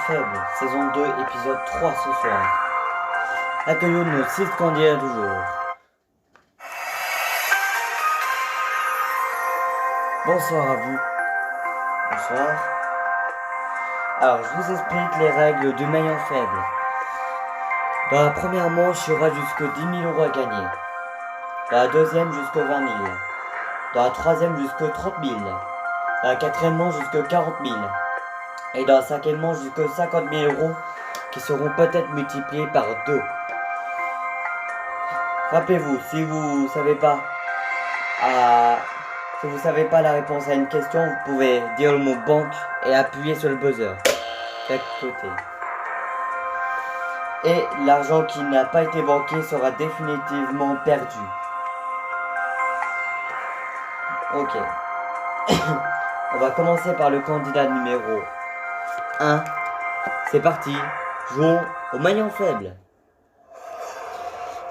faible, saison 2, épisode 3 ce soir. Accueillons nos 6 candidats du jour. Bonsoir à vous. Bonsoir. Alors, je vous explique les règles du maillon faible. Dans la première manche, il y aura jusqu'à 10 000 € à gagner. Dans la deuxième, jusqu'à 20 000. Dans la troisième, jusqu'à 30 000. Dans la quatrième manche, jusqu'à 40 000. Et dans la cinquième manche, jusqu'à 50 000 € qui seront peut-être multipliés par 2. Rappelez-vous, si vous savez pas la réponse à une question, vous pouvez dire le mot banque et appuyer sur le buzzer. Chaque côté. Et l'argent qui n'a pas été banqué sera définitivement perdu. Ok. On va commencer par le candidat numéro 1. C'est parti. Jouons au maillon faible.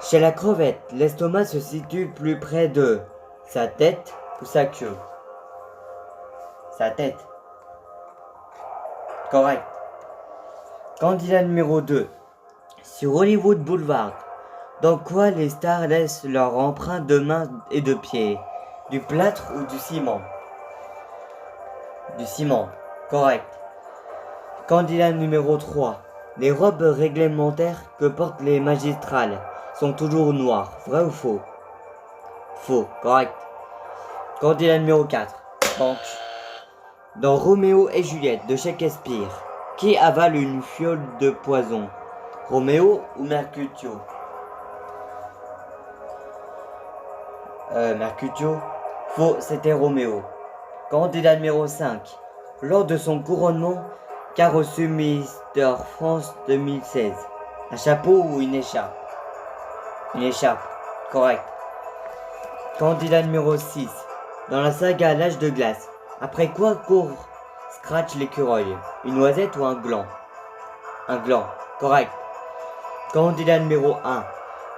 Chez la crevette, l'estomac se situe plus près de sa tête ou sa queue. Sa tête. Correct. Candidat numéro 2. Sur Hollywood Boulevard, dans quoi les stars laissent leur empreinte de main et de pied? Du plâtre ou du ciment? Du ciment. Correct. Candidat numéro 3. Les robes réglementaires que portent les magistrales sont toujours noires. Vrai ou faux? Faux. Correct. Candidat numéro 4. Banque. Dans Roméo et Juliette de Shakespeare, qui avale une fiole de poison? Roméo ou Mercutio? Mercutio. Faux, c'était Roméo. Candidat numéro 5. Lors de son couronnement, qu'a reçu Mister France 2016? Un chapeau ou une écharpe? Une écharpe. Correct. Candidat numéro 6. Dans la saga L'âge de glace, après quoi court Scratch l'écureuil? Une noisette ou un gland? Un gland. Correct. Candidat numéro 1.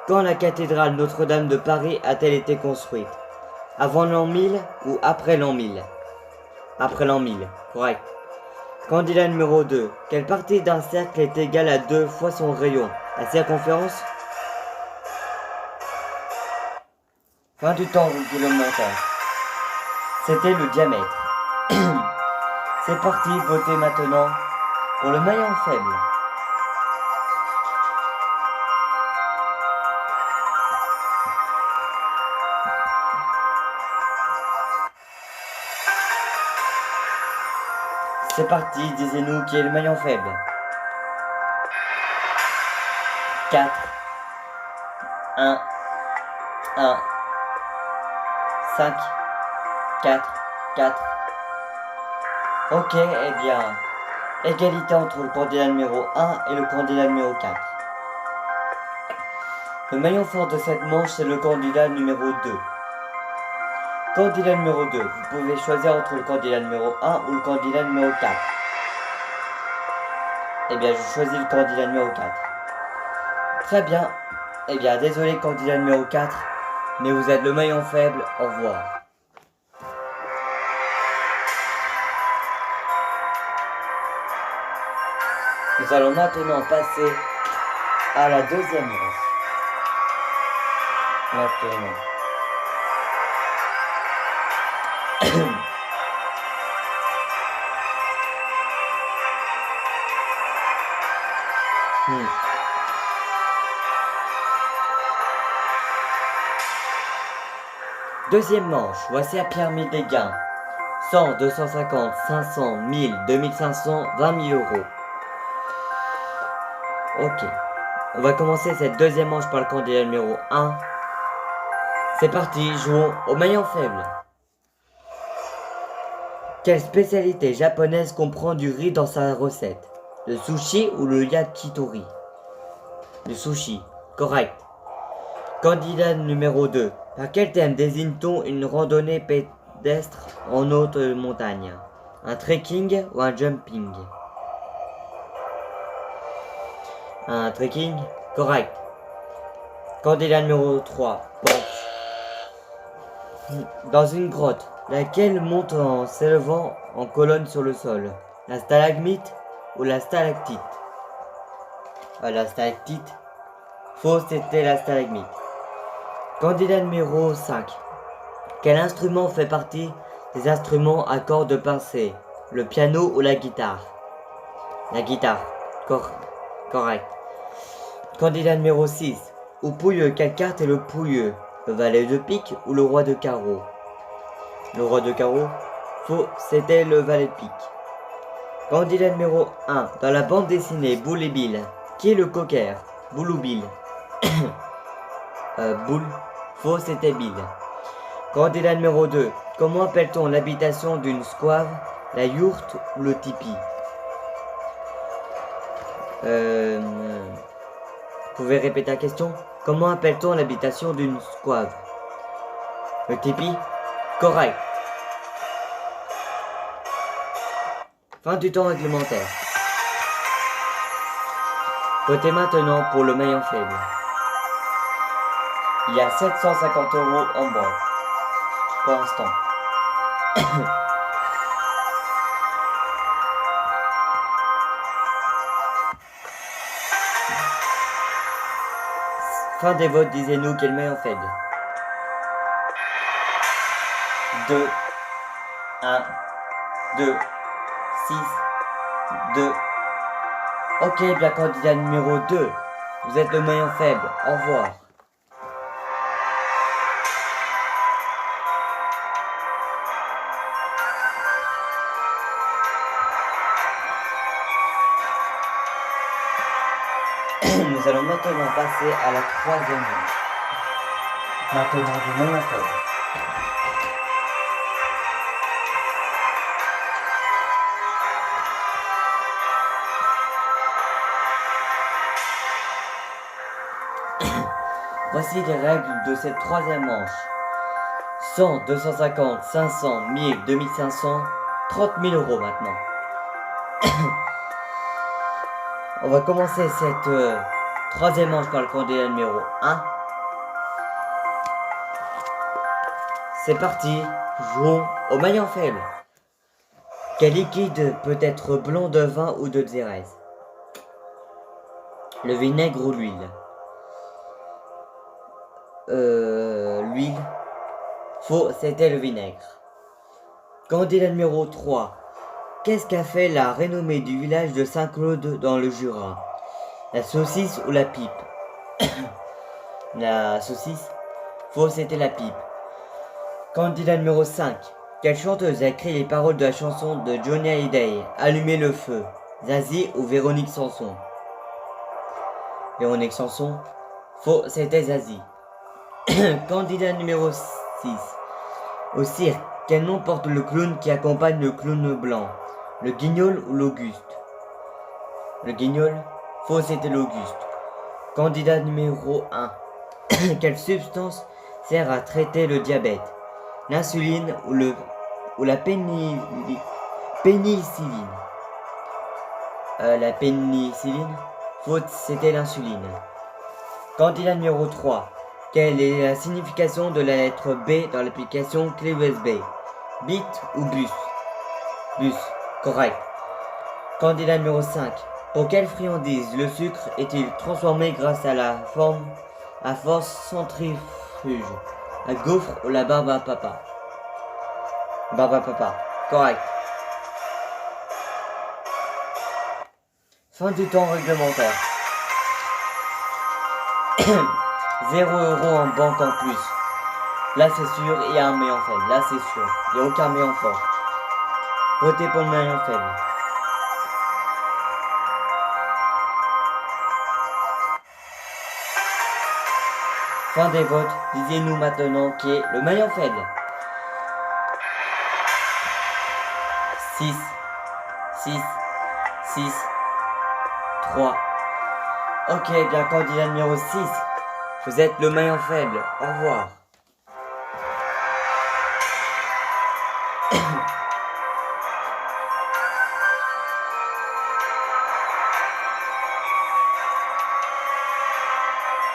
Quand la cathédrale Notre-Dame de Paris a-t-elle été construite? Avant l'an 1000 ou après l'an 1000? Après l'an 1000. Correct. Candidat numéro 2. Quelle partie d'un cercle est égale à 2 fois son rayon? La circonférence? Fin du temps réglementaire. C'était le diamètre. C'est parti, votez maintenant pour le maillon faible. C'est parti, disez-nous qui est le maillon faible. 4, 1, 1, 5, 4, 4. Ok, eh bien, égalité entre le candidat numéro 1 et le candidat numéro 4. Le maillon fort de cette manche, c'est le candidat numéro 2. Candidat numéro 2, vous pouvez choisir entre le candidat numéro 1 ou le candidat numéro 4. Eh bien, je choisis le candidat numéro 4. Très bien. Eh bien, désolé candidat numéro 4, mais vous êtes le maillon faible. Au revoir. Nous allons maintenant passer à la deuxième manche. Maintenant. Deuxième manche, voici la pyramide des gains. 100, 250, 500, 1000, 2500, 20 000 €. Ok, on va commencer cette deuxième manche par le candidat numéro 1. C'est parti, jouons au maillon faible. Quelle spécialité japonaise comprend du riz dans sa recette? Le sushi ou le yakitori? Le sushi, correct. Candidat numéro 2. Par quel thème désigne-t-on une randonnée pédestre en haute montagne? Un trekking ou un jumping? Un trekking, correct. Candidat numéro 3. Banque. Dans une grotte, laquelle monte en s'élevant en colonne sur le sol? La stalagmite ou la stalactite? La stalactite. Faux, c'était la stalagmite. Candidat numéro 5. Quel instrument fait partie des instruments à cordes pincées? Le piano ou la guitare? La guitare. Correct. Candidat numéro 6. Au pouilleux, quelle carte est le pouilleux? Le valet de pique ou le roi de carreau? Le roi de carreau. Faux, c'était le valet de pique. Candidat numéro 1. Dans la bande dessinée Boule et Bill, qui est le cocker? Boule ou Bill? Boule. Faux, c'était Bill. Candidat numéro 2. Comment appelle-t-on l'habitation d'une squave? La yourte ou le tipi? Vous pouvez répéter la question? Comment appelle-t-on l'habitation d'une squave? Le tipi? Correct. Fin du temps réglementaire. Votez maintenant pour le maillon faible. Il y a 750 € en banque. Pour l'instant. Fin des votes, disez-nous quel maillon faible. 2, 1, 2, 6, 2. Ok, bien candidat numéro 2. Vous êtes le maillon faible. Au revoir. Nous allons maintenant passer à la 3e manche. Maintenant du maillon faible. Voici les règles de cette 3e manche. 100, 250, 500, 1000, 2500, 30 000 € maintenant. On va commencer cette 3e manche par le candidat numéro 1. C'est parti, jouons au maillon faible. Quel liquide peut être blanc de vin ou de xérès? Le vinaigre ou l'huile? L'huile. Faux, c'était le vinaigre. Candidat numéro 3. Qu'est-ce qu'a fait la renommée du village de Saint-Claude dans le Jura? La saucisse ou la pipe? La saucisse. Faux, c'était la pipe. Candidat numéro 5. Quelle chanteuse a écrit les paroles de la chanson de Johnny Hallyday, Allumer le feu? Zazie ou Véronique Sanson? Véronique Sanson. Faux, c'était Zazie. Candidat numéro 6. Au cirque, quel nom porte le clown qui accompagne le clown blanc? Le guignol ou l'Auguste? Le guignol. Faux, c'était l'Auguste. Candidat numéro 1. Quelle substance sert à traiter le diabète? L'insuline ou la pénicilline? La pénicilline. Faux, c'était l'insuline. Candidat numéro 3. Quelle est la signification de la lettre B dans l'application clé USB? Bit ou bus? Bus. Correct. Candidat numéro 5. Pour quelle friandise le sucre est-il transformé grâce à la force centrifuge? La gaufre ou la barbe à papa? Barbe à papa. Correct. Fin du temps réglementaire. 0 € en banque en plus. Là c'est sûr, il y a un maillon faible. Là c'est sûr, il n'y a aucun maillon fort. Votez pour le maillon faible. Fin des votes, disiez-nous maintenant qui est le maillon faible. 6, 6, 6, 3. Ok, bien candidat numéro 6. Vous êtes le maillon faible. Au revoir.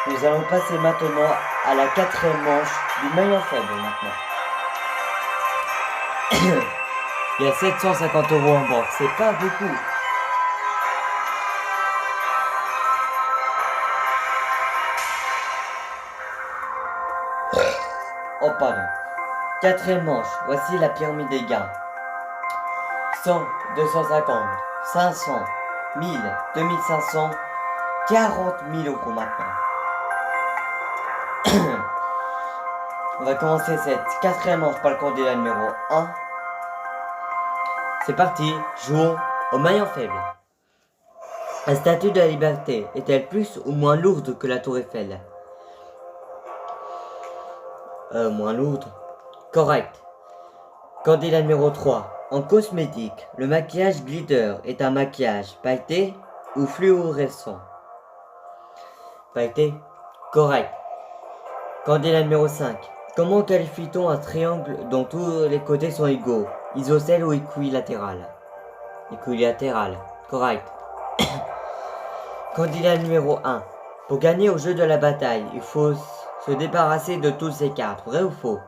Nous allons passer maintenant à la 4e manche du maillon faible maintenant. Il y a 750 € en banque, c'est pas beaucoup. Oh pardon. Quatrième manche, voici la pyramide des gains. 100, 250, 500, 1000, 2500, 40 000 euros maintenant. On va commencer cette quatrième manche par le candidat numéro 1. C'est parti, jouons au maillon faible. La statue de la liberté est-elle plus ou moins lourde que la tour Eiffel? Moins lourde. Correct. Candidat numéro 3. En cosmétique, le maquillage glitter est un maquillage pailleté ou fluorescent? Pailleté. Correct. Candidat numéro 5. Comment qualifie-t-on un triangle dont tous les côtés sont égaux? Isocèle ou équilatéral? Équilatéral. Correct. Candidat numéro 1. Pour gagner au jeu de la bataille, il faut se débarrasser de toutes ces cartes. Vrai ou faux?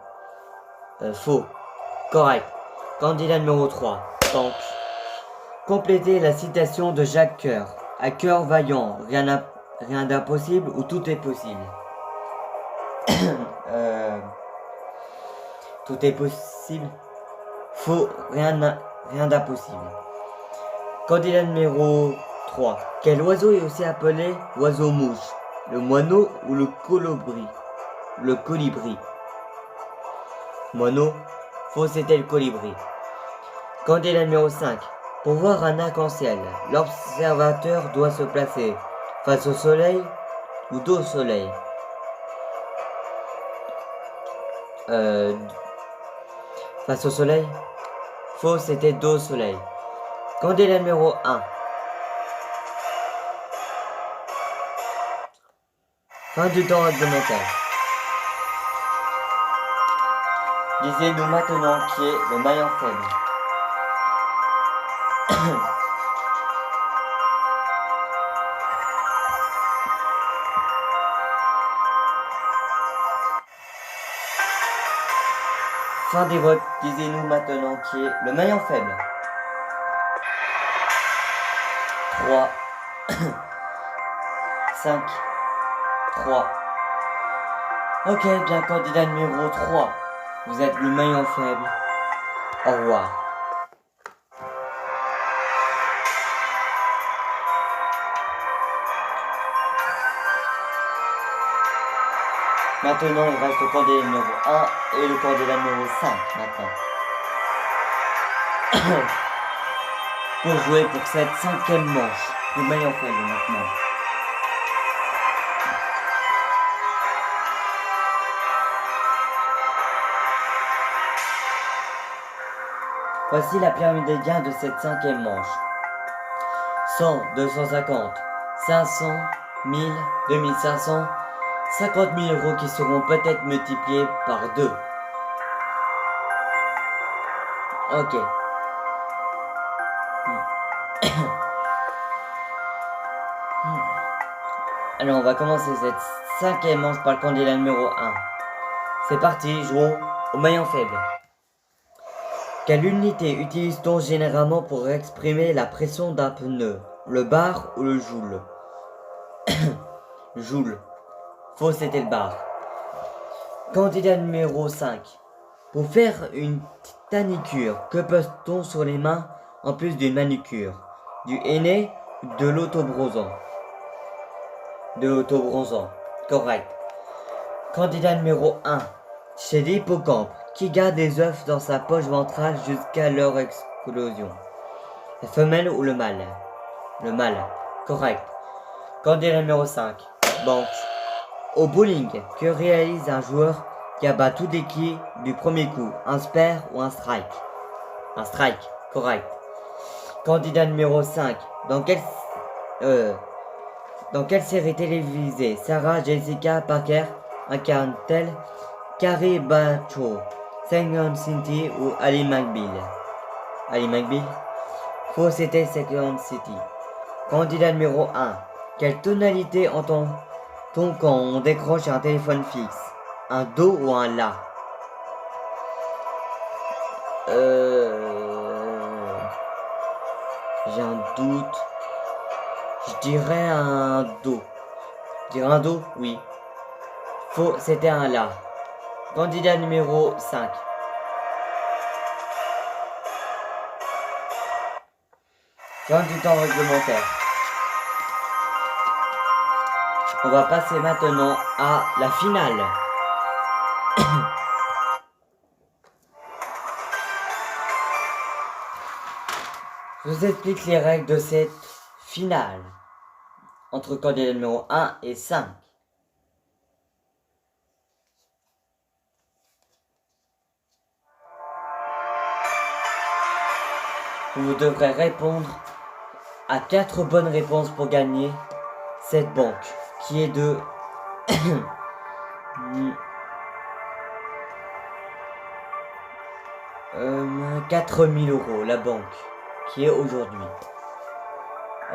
Faux. Correct. Candidat numéro 3. Donc, complétez la citation de Jacques Coeur. À cœur vaillant, rien d'impossible ou tout est possible? Tout est possible. Faux, rien d'impossible. Candidat numéro 3. Quel oiseau est aussi appelé oiseau-mouche? Le moineau ou le colibri? Le colibri. Moineau. Faux, c'était le colibri. Candidat numéro 5. Pour voir un arc-en-ciel, l'observateur doit se placer face au soleil ou dos au soleil? Face au soleil. Faux, c'était dos au soleil. Candidat numéro 1. Fin du temps réglementaire. Disez-nous maintenant qui est le maillon faible. Fin des votes, disez-nous maintenant qui est le maillon faible. 3, 5, 3. Ok, bien candidat numéro 3. Vous êtes le maillon faible. Au revoir. Maintenant, il reste le candidat numéro 1 et le candidat numéro 5 maintenant. Pour jouer pour cette 5e manche. Le maillon faible maintenant. Voici la pyramide des gains de cette 5e manche. 100, 250, 500, 1000, 2500, 50 000 euros qui seront peut-être multipliés par 2. Ok. Alors on va commencer cette 5e manche par le candidat numéro 1. C'est parti, jouons au maillon faible. Quelle unité utilise-t-on généralement pour exprimer la pression d'un pneu? Le bar ou le joule? Joule. Faux, c'était le bar. Candidat numéro 5. Pour faire une tanicure, que pose-t-on sur les mains en plus d'une manucure? Du henné ou de l'autobronzant? De l'autobronzant. Correct. Candidat numéro 1. Chez l'hippocampe, qui garde des œufs dans sa poche ventrale jusqu'à leur explosion? La femelle ou le mâle? Le mâle. Correct. Candidat numéro 5. Banque. Au bowling, que réalise un joueur qui abat tout des quilles du premier coup? Un spare ou un strike? Un strike. Correct. Candidat numéro 5. Dans quelle série télévisée Sarah Jessica Parker incarne-t-elle Carrie Bradshaw, Second City ou Ali McBeal? Ali McBeal? Faux, c'était Second City. Candidat numéro 1. Quelle tonalité entend-on quand on décroche un téléphone fixe? Un do ou un la? J'ai un doute. Je dirais un do. Je dirais un do? Oui. Faux, c'était un la. Candidat numéro 5. Fin du temps réglementaire. On va passer maintenant à la finale. Je vous explique les règles de cette finale entre candidat numéro 1 et 5. Vous devrez répondre à 4 bonnes réponses pour gagner cette banque qui est de 4 000 € la banque qui est aujourd'hui.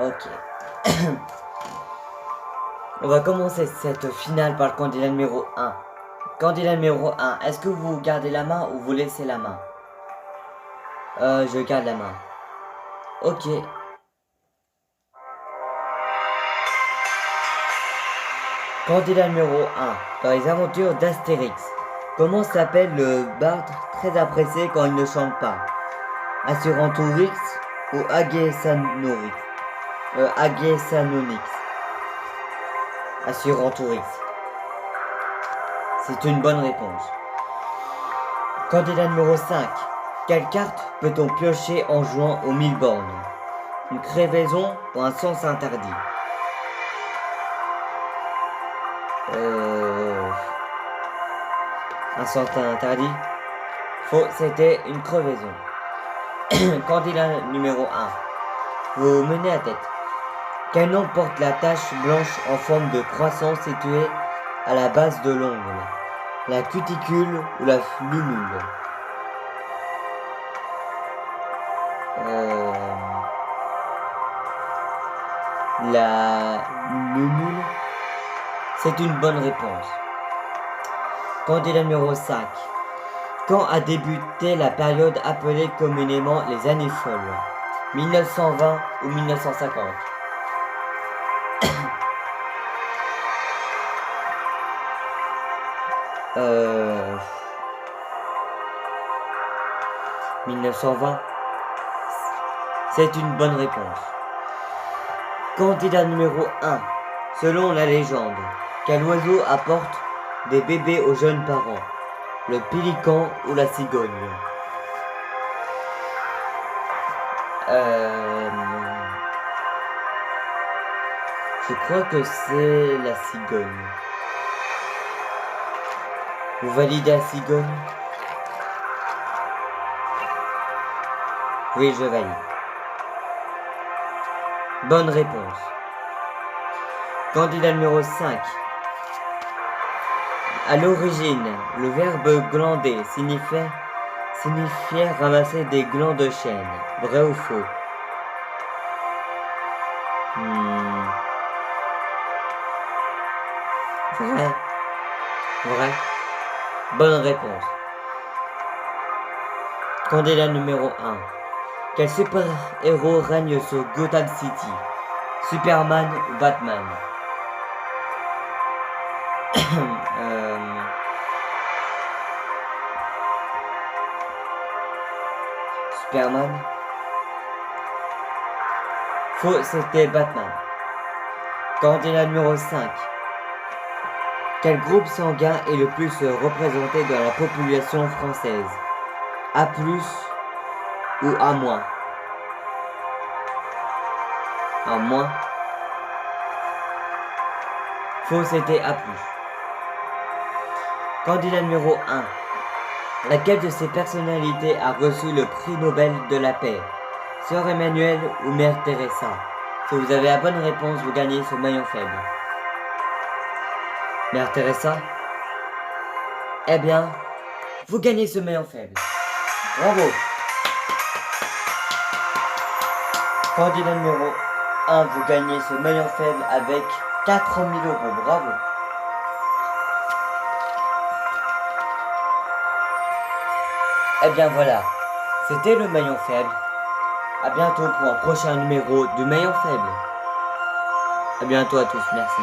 Ok. On va commencer cette finale par le candidat numéro 1. Candidat numéro 1, est-ce que vous gardez la main ou vous laissez la main? Je garde la main. Ok. Candidat numéro 1. Dans les aventures d'Astérix, comment s'appelle le barde très apprécié quand il ne chante pas? Assurantourix ou Aguesanonix? Assurantourix. C'est une bonne réponse. Candidat numéro 5. Quelle carte peut-on piocher en jouant aux 1000 bornes? Une crevaison ou un sens interdit? Un sens interdit? Faux, c'était une crevaison. Candidat numéro 1. Vous menez à tête. Quel nom porte la tache blanche en forme de croissant située à la base de l'ongle? La cuticule ou la lunule? La lunule. C'est une bonne réponse. Candidat numéro 5. Quand a débuté la période appelée communément les années folles? 1920 ou 1950? 1920. C'est une bonne réponse. Candidat numéro 1. Selon la légende, quel oiseau apporte des bébés aux jeunes parents? Le pélican ou la cigogne? Je crois que c'est la cigogne. Vous validez la cigogne? Oui, je valide. Bonne réponse. Candidat numéro 5. À l'origine, le verbe glander signifiait ramasser des glands de chêne. Vrai ou faux? Vrai. Vrai. Bonne réponse. Candidat numéro 1. Quel super-héros règne sur Gotham City? Superman ou Batman? Superman. Faux, c'était Batman. Candidat numéro 5. Quel groupe sanguin est le plus représenté dans la population française? A+ ou A-? A-. Faux, c'était A+. Candidat numéro 1. Laquelle de ces personnalités a reçu le prix Nobel de la paix? Sœur Emmanuelle ou Mère Teresa? Si vous avez la bonne réponse, vous gagnez ce maillon faible. Mère Teresa? Eh bien, vous gagnez ce maillon faible. Bravo! Candidat numéro 1, vous gagnez ce maillon faible avec 4 000 €. Bravo! Eh bien voilà, c'était le maillon faible. A bientôt pour un prochain numéro du maillon faible. A bientôt à tous, merci.